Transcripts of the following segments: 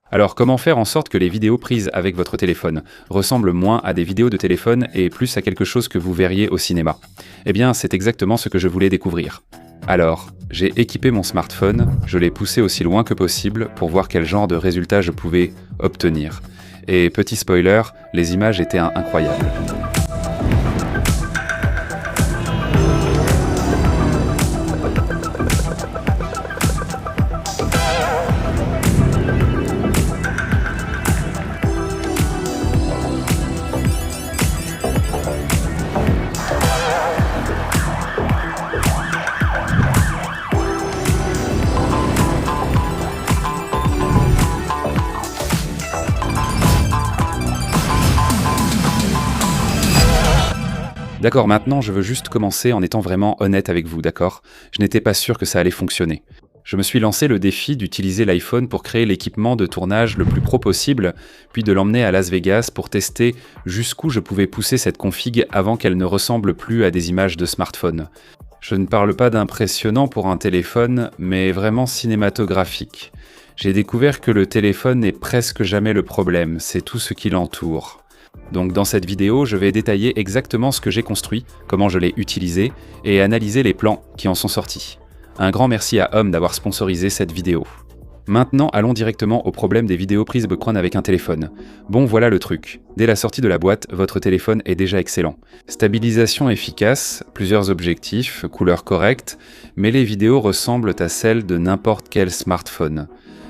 Alors comment faire en sorte que les vidéos prises avec votre téléphone ressemblent moins à des vidéos de téléphone et plus à quelque chose que vous verriez au cinéma? Eh bien, c'est exactement ce que je voulais découvrir. Alors, j'ai équipé mon smartphone, je l'ai poussé aussi loin que possible pour voir quel genre de résultat je pouvais obtenir. Et petit spoiler, les images étaient incroyables. D'accord, maintenant je veux juste commencer en étant vraiment honnête avec vous, d'accord? Je n'étais pas sûr que ça allait fonctionner. Je me suis lancé le défi d'utiliser l'iPhone pour créer l'équipement de tournage le plus pro possible, puis de l'emmener à Las Vegas pour tester jusqu'où je pouvais pousser cette config avant qu'elle ne ressemble plus à des images de smartphone. Je ne parle pas d'impressionnant pour un téléphone, mais vraiment cinématographique. J'ai découvert que le téléphone n'est presque jamais le problème, c'est tout ce qui l'entoure. Donc dans cette vidéo, je vais détailler exactement ce que j'ai construit, comment je l'ai utilisé, et analyser les plans qui en sont sortis. Un grand merci à Hum d'avoir sponsorisé cette vidéo. Maintenant, allons directement au problème des vidéos prises Buckron avec un téléphone. Bon, voilà le truc. Dès la sortie de la boîte, votre téléphone est déjà excellent. Stabilisation efficace, plusieurs objectifs, couleurs correctes, mais les vidéos ressemblent à celles de n'importe quel smartphone.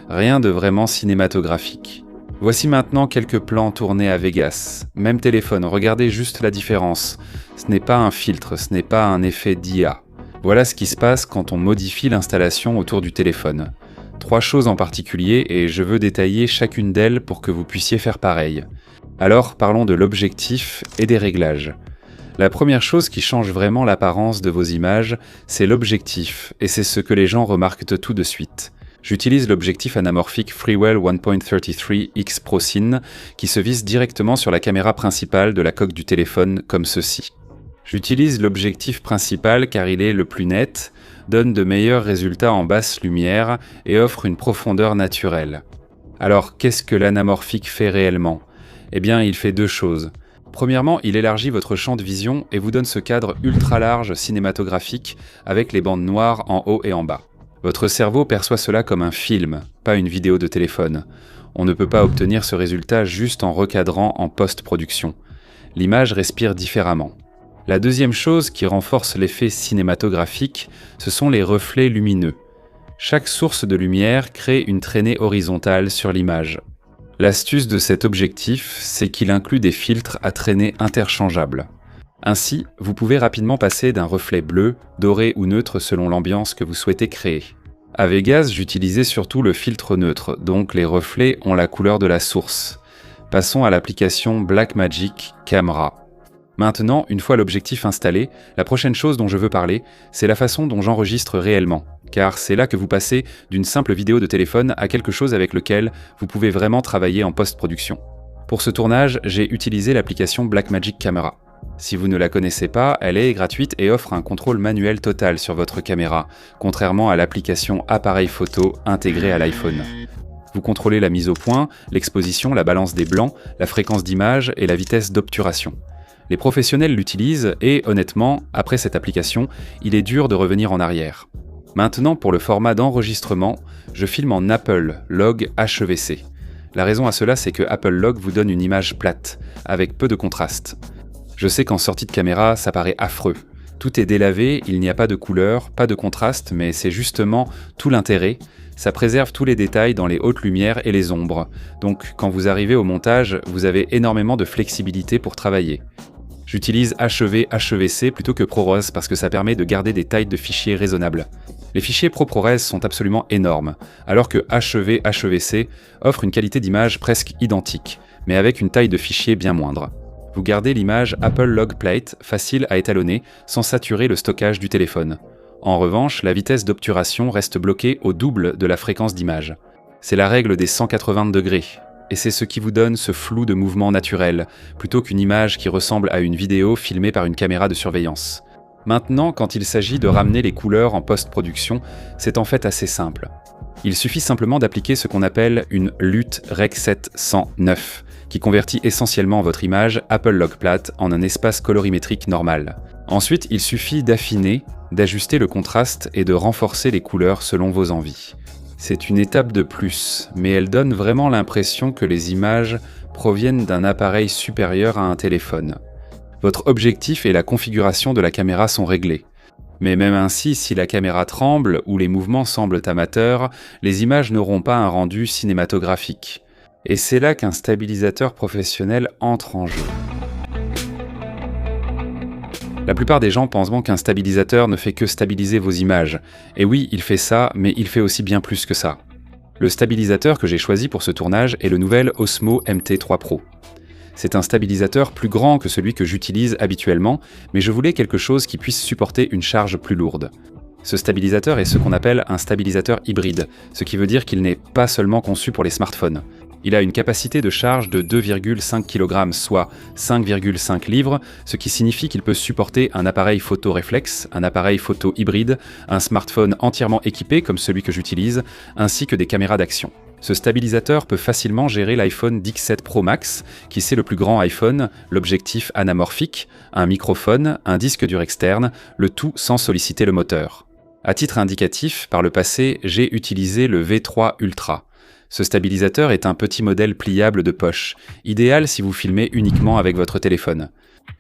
Rien de vraiment cinématographique. Voici maintenant quelques plans tournés à Vegas. Même téléphone, regardez juste la différence. Ce n'est pas un filtre, ce n'est pas un effet d'IA. Voilà ce qui se passe quand on modifie l'installation autour du téléphone. 3 choses en particulier et je veux détailler chacune d'elles pour que vous puissiez faire pareil. Alors parlons de l'objectif et des réglages. La première chose qui change vraiment l'apparence de vos images, c'est l'objectif, et c'est ce que les gens remarquent tout de suite. J'utilise l'objectif anamorphique Freewell 1.33 X Pro Cine qui se visse directement sur la caméra principale de la coque du téléphone comme ceci. J'utilise l'objectif principal car il est le plus net, donne de meilleurs résultats en basse lumière et offre une profondeur naturelle. Alors qu'est-ce que l'anamorphique fait réellement? Eh bien il fait 2 choses. Premièrement, il élargit votre champ de vision et vous donne ce cadre ultra large cinématographique avec les bandes noires en haut et en bas. Votre cerveau perçoit cela comme un film, pas une vidéo de téléphone. On ne peut pas obtenir ce résultat juste en recadrant en post-production. L'image respire différemment. La deuxième chose qui renforce l'effet cinématographique, ce sont les reflets lumineux. Chaque source de lumière crée une traînée horizontale sur l'image. L'astuce de cet objectif, c'est qu'il inclut des filtres à traînée interchangeables. Ainsi, vous pouvez rapidement passer d'un reflet bleu, doré ou neutre selon l'ambiance que vous souhaitez créer. À Vegas, j'utilisais surtout le filtre neutre, donc les reflets ont la couleur de la source. Passons à l'application Blackmagic Camera. Maintenant, une fois l'objectif installé, la prochaine chose dont je veux parler, c'est la façon dont j'enregistre réellement, car c'est là que vous passez d'une simple vidéo de téléphone à quelque chose avec lequel vous pouvez vraiment travailler en post-production. Pour ce tournage, j'ai utilisé l'application Blackmagic Camera. Si vous ne la connaissez pas, elle est gratuite et offre un contrôle manuel total sur votre caméra, contrairement à l'application appareil photo intégrée à l'iPhone. Vous contrôlez la mise au point, l'exposition, la balance des blancs, la fréquence d'image et la vitesse d'obturation. Les professionnels l'utilisent et, honnêtement, après cette application, il est dur de revenir en arrière. Maintenant, pour le format d'enregistrement, je filme en Apple Log HEVC. La raison à cela, c'est que Apple Log vous donne une image plate, avec peu de contraste. Je sais qu'en sortie de caméra, ça paraît affreux. Tout est délavé, il n'y a pas de couleur, pas de contraste, mais c'est justement tout l'intérêt. Ça préserve tous les détails dans les hautes lumières et les ombres. Donc quand vous arrivez au montage, vous avez énormément de flexibilité pour travailler. J'utilise HEVC plutôt que ProRes parce que ça permet de garder des tailles de fichiers raisonnables. Les fichiers ProRes sont absolument énormes, alors que HEVC offre une qualité d'image presque identique, mais avec une taille de fichier bien moindre. Vous gardez l'image Apple Log Plate, facile à étalonner, sans saturer le stockage du téléphone. En revanche, la vitesse d'obturation reste bloquée au double de la fréquence d'image. C'est la règle des 180 degrés, et c'est ce qui vous donne ce flou de mouvement naturel, plutôt qu'une image qui ressemble à une vidéo filmée par une caméra de surveillance. Maintenant, quand il s'agit de ramener les couleurs en post-production, c'est en fait assez simple. Il suffit simplement d'appliquer ce qu'on appelle une LUT Rec 709, qui convertit essentiellement votre image Apple Log plate en un espace colorimétrique normal. Ensuite, il suffit d'affiner, d'ajuster le contraste et de renforcer les couleurs selon vos envies. C'est une étape de plus, mais elle donne vraiment l'impression que les images proviennent d'un appareil supérieur à un téléphone. Votre objectif et la configuration de la caméra sont réglés. Mais même ainsi, si la caméra tremble ou les mouvements semblent amateurs, les images n'auront pas un rendu cinématographique. Et c'est là qu'un stabilisateur professionnel entre en jeu. La plupart des gens pensent bon qu'un stabilisateur ne fait que stabiliser vos images. Et oui, il fait ça, mais il fait aussi bien plus que ça. Le stabilisateur que j'ai choisi pour ce tournage est le nouvel Osmo MT3 Pro. C'est un stabilisateur plus grand que celui que j'utilise habituellement, mais je voulais quelque chose qui puisse supporter une charge plus lourde. Ce stabilisateur est ce qu'on appelle un stabilisateur hybride, ce qui veut dire qu'il n'est pas seulement conçu pour les smartphones. Il a une capacité de charge de 2,5 kg, soit 5,5 livres, ce qui signifie qu'il peut supporter un appareil photo réflexe, un appareil photo hybride, un smartphone entièrement équipé comme celui que j'utilise, ainsi que des caméras d'action. Ce stabilisateur peut facilement gérer l'iPhone XR Pro Max, qui c'est le plus grand iPhone, l'objectif anamorphique, un microphone, un disque dur externe, le tout sans solliciter le moteur. À titre indicatif, par le passé, j'ai utilisé le V3 Ultra. Ce stabilisateur est un petit modèle pliable de poche, idéal si vous filmez uniquement avec votre téléphone.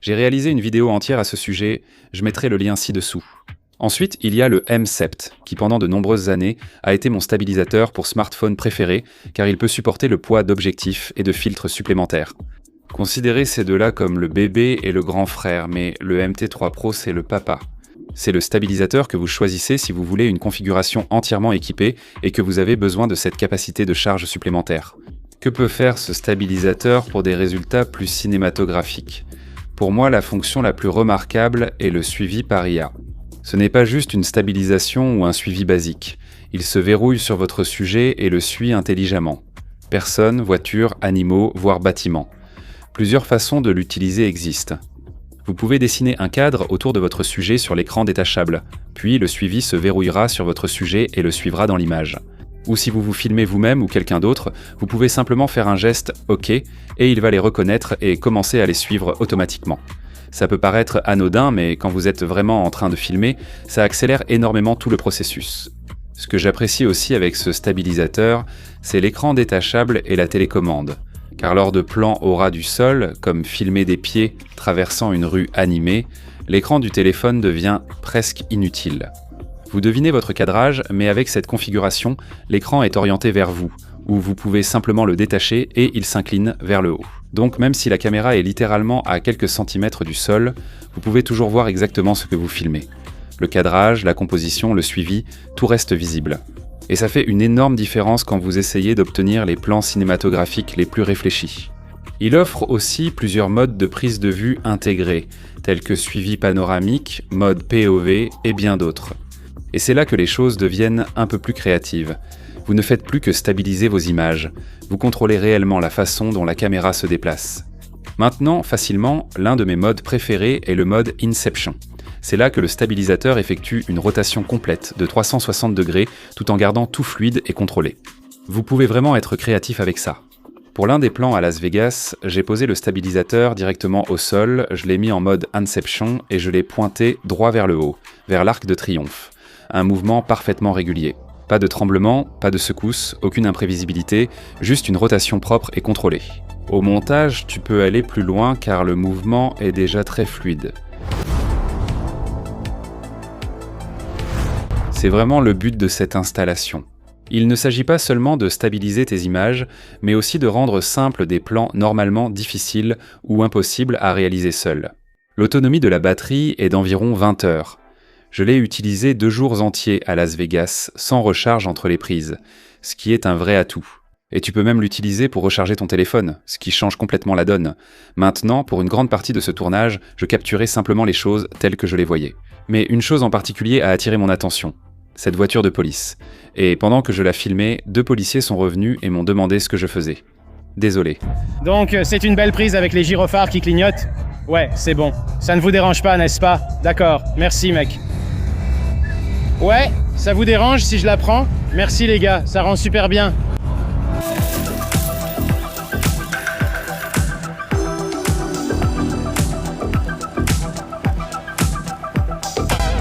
J'ai réalisé une vidéo entière à ce sujet, je mettrai le lien ci-dessous. Ensuite, il y a le M7, qui pendant de nombreuses années a été mon stabilisateur pour smartphone préféré, car il peut supporter le poids d'objectifs et de filtres supplémentaires. Considérez ces deux-là comme le bébé et le grand frère, mais le MT3 Pro c'est le papa. C'est le stabilisateur que vous choisissez si vous voulez une configuration entièrement équipée et que vous avez besoin de cette capacité de charge supplémentaire. Que peut faire ce stabilisateur pour des résultats plus cinématographiques ? Pour moi, la fonction la plus remarquable est le suivi par IA. Ce n'est pas juste une stabilisation ou un suivi basique. Il se verrouille sur votre sujet et le suit intelligemment. Personnes, voitures, animaux, voire bâtiments. Plusieurs façons de l'utiliser existent. Vous pouvez dessiner un cadre autour de votre sujet sur l'écran détachable, puis le suivi se verrouillera sur votre sujet et le suivra dans l'image. Ou si vous vous filmez vous-même ou quelqu'un d'autre, vous pouvez simplement faire un geste « OK » et il va les reconnaître et commencer à les suivre automatiquement. Ça peut paraître anodin, mais quand vous êtes vraiment en train de filmer, ça accélère énormément tout le processus. Ce que j'apprécie aussi avec ce stabilisateur, c'est l'écran détachable et la télécommande. Car lors de plans au ras du sol, comme filmer des pieds traversant une rue animée, l'écran du téléphone devient presque inutile. Vous devinez votre cadrage, mais avec cette configuration, l'écran est orienté vers vous, où vous pouvez simplement le détacher et il s'incline vers le haut. Donc même si la caméra est littéralement à quelques centimètres du sol, vous pouvez toujours voir exactement ce que vous filmez. Le cadrage, la composition, le suivi, tout reste visible. Et ça fait une énorme différence quand vous essayez d'obtenir les plans cinématographiques les plus réfléchis. Il offre aussi plusieurs modes de prise de vue intégrés, tels que suivi panoramique, mode POV et bien d'autres. Et c'est là que les choses deviennent un peu plus créatives. Vous ne faites plus que stabiliser vos images, vous contrôlez réellement la façon dont la caméra se déplace. Maintenant, facilement, l'un de mes modes préférés est le mode Inception. C'est là que le stabilisateur effectue une rotation complète de 360 degrés tout en gardant tout fluide et contrôlé. Vous pouvez vraiment être créatif avec ça. Pour l'un des plans à Las Vegas, j'ai posé le stabilisateur directement au sol, je l'ai mis en mode Inception et je l'ai pointé droit vers le haut, vers l'Arc de Triomphe. Un mouvement parfaitement régulier. Pas de tremblement, pas de secousse, aucune imprévisibilité, juste une rotation propre et contrôlée. Au montage, tu peux aller plus loin car le mouvement est déjà très fluide. C'est vraiment le but de cette installation. Il ne s'agit pas seulement de stabiliser tes images, mais aussi de rendre simples des plans normalement difficiles ou impossibles à réaliser seuls. L'autonomie de la batterie est d'environ 20 heures. Je l'ai utilisé 2 jours entiers à Las Vegas, sans recharge entre les prises, ce qui est un vrai atout. Et tu peux même l'utiliser pour recharger ton téléphone, ce qui change complètement la donne. Maintenant, pour une grande partie de ce tournage, je capturais simplement les choses telles que je les voyais. Mais une chose en particulier a attiré mon attention. Cette voiture de police. Et pendant que je la filmais, 2 policiers sont revenus et m'ont demandé ce que je faisais. Désolé. Donc, c'est une belle prise avec les gyrophares qui clignotent ? Ouais, c'est bon. Ça ne vous dérange pas, n'est-ce pas ? D'accord, merci mec. Ouais, Ça vous dérange si je la prends? Merci les gars, ça rend super bien.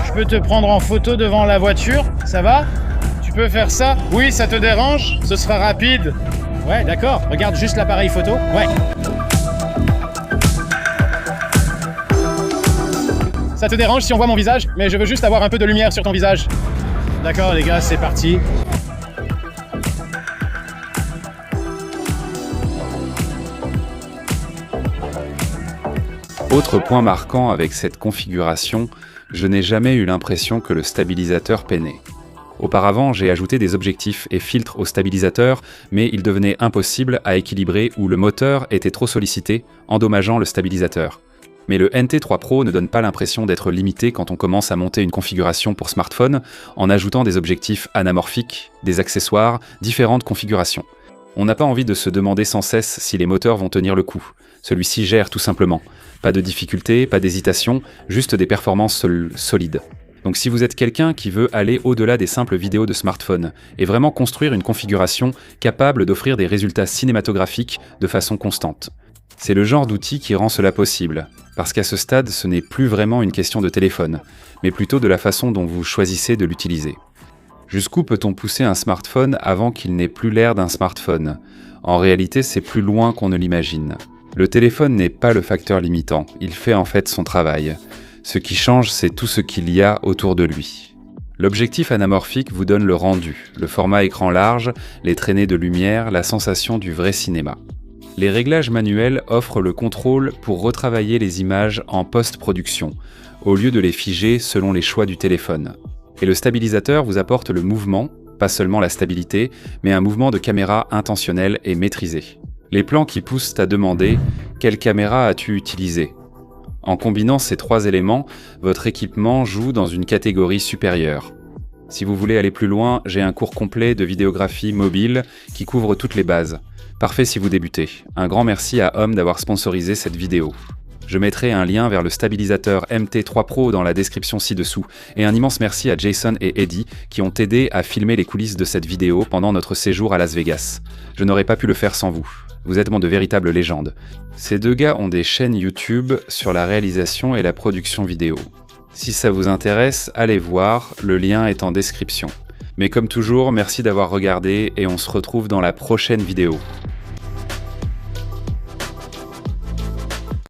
Je peux te prendre en photo devant la voiture, ça va? Tu peux faire ça? Oui, ça te dérange? Ce sera rapide. Ouais, d'accord, regarde juste l'appareil photo. Ouais. Ça te dérange si on voit mon visage? Mais je veux juste avoir un peu de lumière sur ton visage. D'accord les gars, c'est parti. Autre point marquant avec cette configuration, je n'ai jamais eu l'impression que le stabilisateur peinait. Auparavant, j'ai ajouté des objectifs et filtres au stabilisateur, mais il devenait impossible à équilibrer ou le moteur était trop sollicité, endommageant le stabilisateur. Mais le NT3 Pro ne donne pas l'impression d'être limité quand on commence à monter une configuration pour smartphone en ajoutant des objectifs anamorphiques, des accessoires, différentes configurations. On n'a pas envie de se demander sans cesse si les moteurs vont tenir le coup. Celui-ci gère tout simplement. Pas de difficulté, pas d'hésitation, juste des performances solides. Donc si vous êtes quelqu'un qui veut aller au-delà des simples vidéos de smartphone et vraiment construire une configuration capable d'offrir des résultats cinématographiques de façon constante. C'est le genre d'outil qui rend cela possible, parce qu'à ce stade, ce n'est plus vraiment une question de téléphone, mais plutôt de la façon dont vous choisissez de l'utiliser. Jusqu'où peut-on pousser un smartphone avant qu'il n'ait plus l'air d'un smartphone? En réalité, c'est plus loin qu'on ne l'imagine. Le téléphone n'est pas le facteur limitant, il fait en fait son travail. Ce qui change, c'est tout ce qu'il y a autour de lui. L'objectif anamorphique vous donne le rendu, le format écran large, les traînées de lumière, la sensation du vrai cinéma. Les réglages manuels offrent le contrôle pour retravailler les images en post-production, au lieu de les figer selon les choix du téléphone. Et le stabilisateur vous apporte le mouvement, pas seulement la stabilité, mais un mouvement de caméra intentionnel et maîtrisé. Les plans qui poussent à demander « Quelle caméra as-tu utilisé ?» En combinant ces trois éléments, votre équipement joue dans une catégorie supérieure. Si vous voulez aller plus loin, j'ai un cours complet de vidéographie mobile qui couvre toutes les bases. Parfait si vous débutez. Un grand merci à Hom d'avoir sponsorisé cette vidéo. Je mettrai un lien vers le stabilisateur MT3 Pro dans la description ci-dessous, et un immense merci à Jason et Eddie qui ont aidé à filmer les coulisses de cette vidéo pendant notre séjour à Las Vegas. Je n'aurais pas pu le faire sans vous. Vous êtes de véritables légendes. Ces deux gars ont des chaînes YouTube sur la réalisation et la production vidéo. Si ça vous intéresse, allez voir, le lien est en description. Mais comme toujours, merci d'avoir regardé et on se retrouve dans la prochaine vidéo.